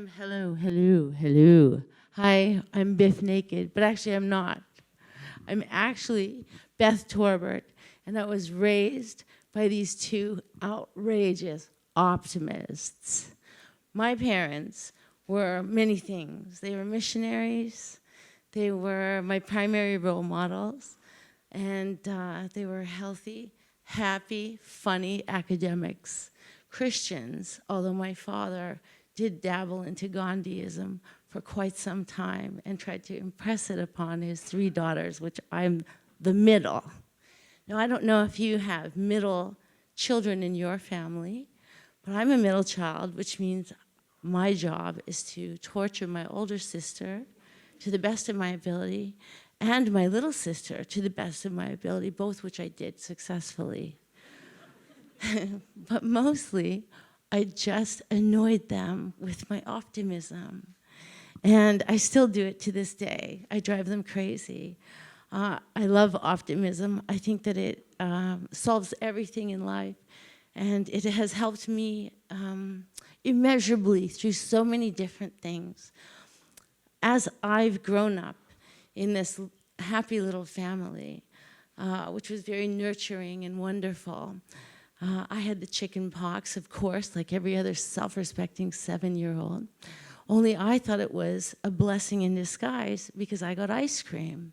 Hello. Hi, I'm Bif Naked, but actually I'm not. I'm actually Beth Torbert, and I was raised by these two outrageous optimists. My parents were many things. They were missionaries, they were my primary role models, and they were healthy, happy, funny academics. Christians, although my father did dabble into Gandhiism for quite some time and tried to impress it upon his three daughters, which I'm the middle. Now, I don't know if you have middle children in your family, but I'm a middle child, which means my job is to torture my older sister to the best of my ability and my little sister to the best of my ability, both which I did successfully. But mostly, I just annoyed them with my optimism. And I still do it to this day. I drive them crazy. I love optimism. I think that it solves everything in life. And it has helped me immeasurably through so many different things. As I've grown up in this happy little family, which was very nurturing and wonderful, I had the chicken pox, of course, like every other self-respecting 7-year-old. Only I thought it was a blessing in disguise because I got ice cream.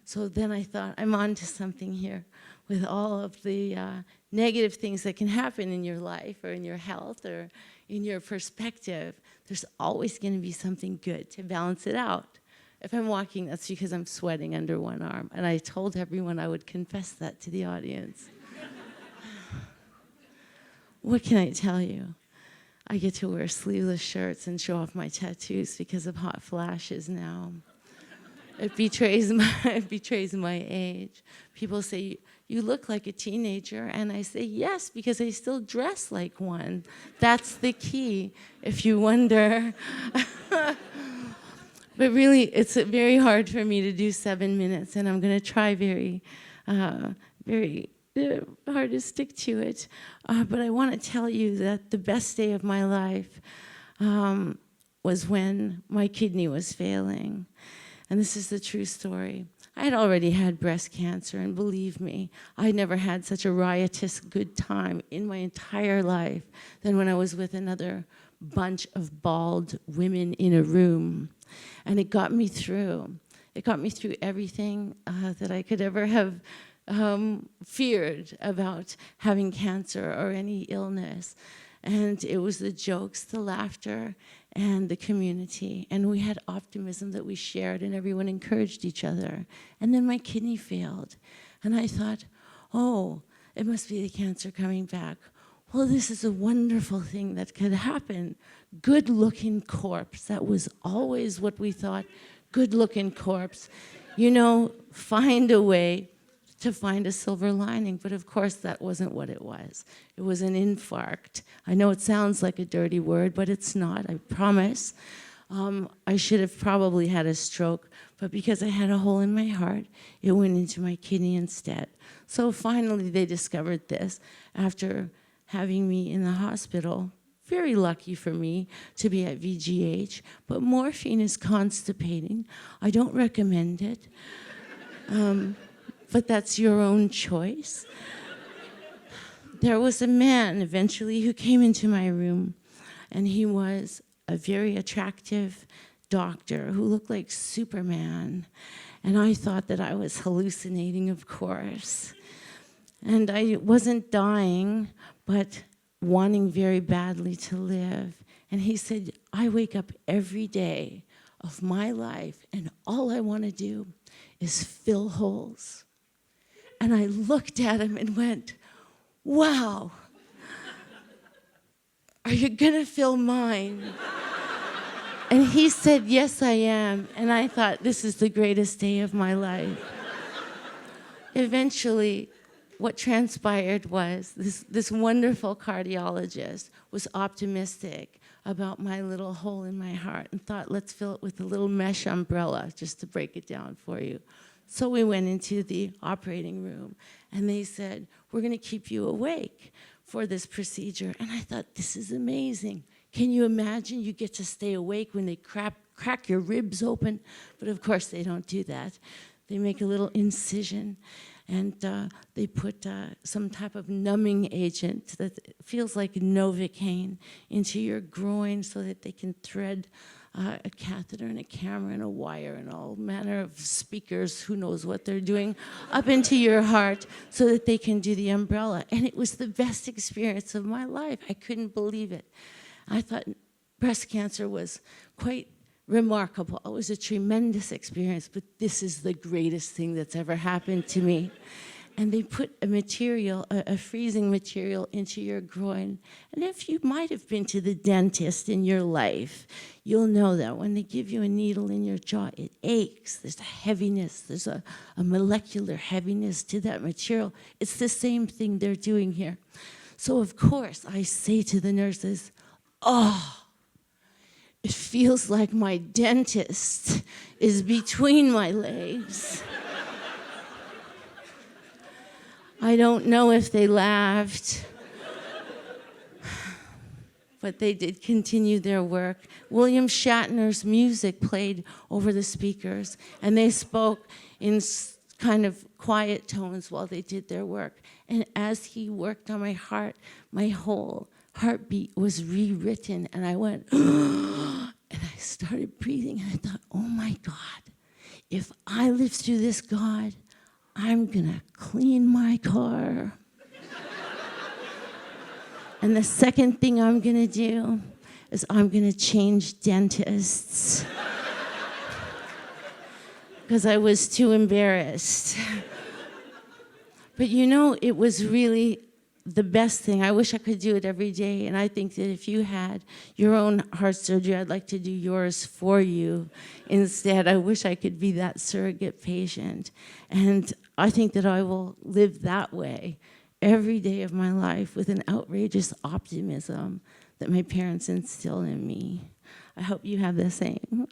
So then I thought, I'm on to something here with all of the negative things that can happen in your life or in your health or in your perspective. There's always going to be something good to balance it out. If I'm walking, that's because I'm sweating under one arm. And I told everyone I would confess that to the audience. What can I tell you? I get to wear sleeveless shirts and show off my tattoos because of hot flashes now. It betrays my age. People say, you look like a teenager, and I say, yes, because I still dress like one. That's the key, if you wonder. But really, it's very hard for me to do 7 minutes, and I'm going to try very hard to stick to it. But I want to tell you that the best day of my life was when my kidney was failing. And this is the true story. I had already had breast cancer, and believe me, I never had such a riotous good time in my entire life than when I was with another bunch of bald women in a room. And it got me through. It got me through everything that I could ever have feared about having cancer or any illness. And it was the jokes, the laughter, and the community. And we had optimism that we shared, and everyone encouraged each other. And then my kidney failed. And I thought, oh, it must be the cancer coming back. Well, this is a wonderful thing that could happen. Good-looking corpse. That was always what we thought. Good-looking corpse. You know, find a way to find a silver lining, but of course that wasn't what it was. It was an infarct. I know it sounds like a dirty word, but it's not, I promise. I should have probably had a stroke, but because I had a hole in my heart, it went into my kidney instead. So finally they discovered this after having me in the hospital. Very lucky for me to be at VGH, but morphine is constipating. I don't recommend it. But that's your own choice. There was a man eventually who came into my room, and he was a very attractive doctor who looked like Superman. And I thought that I was hallucinating, of course. And I wasn't dying, but wanting very badly to live. And he said, I wake up every day of my life, and all I want to do is fill holes. And I looked at him and went, wow, are you going to fill mine? And he said, yes, I am. And I thought, this is the greatest day of my life. Eventually, what transpired was this wonderful cardiologist was optimistic about my little hole in my heart and thought, let's fill it with a little mesh umbrella, just to break it down for you. So we went into the operating room, and they said, we're going to keep you awake for this procedure. And I thought, this is amazing. Can you imagine you get to stay awake when they crack your ribs open? But of course they don't do that. They make a little incision, and they put some type of numbing agent that feels like Novocaine into your groin so that they can thread a catheter and a camera and a wire and all manner of speakers, who knows what they're doing, up into your heart so that they can do the umbrella. And it was the best experience of my life. I couldn't believe it. I thought breast cancer was quite remarkable. It was a tremendous experience, but this is the greatest thing that's ever happened to me. And they put a material, a freezing material, into your groin. And if you might have been to the dentist in your life, you'll know that when they give you a needle in your jaw, it aches. There's a heaviness. There's a molecular heaviness to that material. It's the same thing they're doing here. So, of course, I say to the nurses, oh, it feels like my dentist is between my legs. I don't know if they laughed, but they did continue their work. William Shatner's music played over the speakers, and they spoke in kind of quiet tones while they did their work. And as he worked on my heart, my whole heartbeat was rewritten, and I went, and I started breathing, and I thought, oh my God, if I live through this, God, I'm gonna clean my car. And the second thing I'm gonna do is I'm gonna change dentists. Because I was too embarrassed. But you know, it was really the best thing. I wish I could do it every day, and I think that if you had your own heart surgery, I'd like to do yours for you instead. I wish I could be that surrogate patient. And I think that I will live that way every day of my life with an outrageous optimism that my parents instilled in me. I hope you have the same.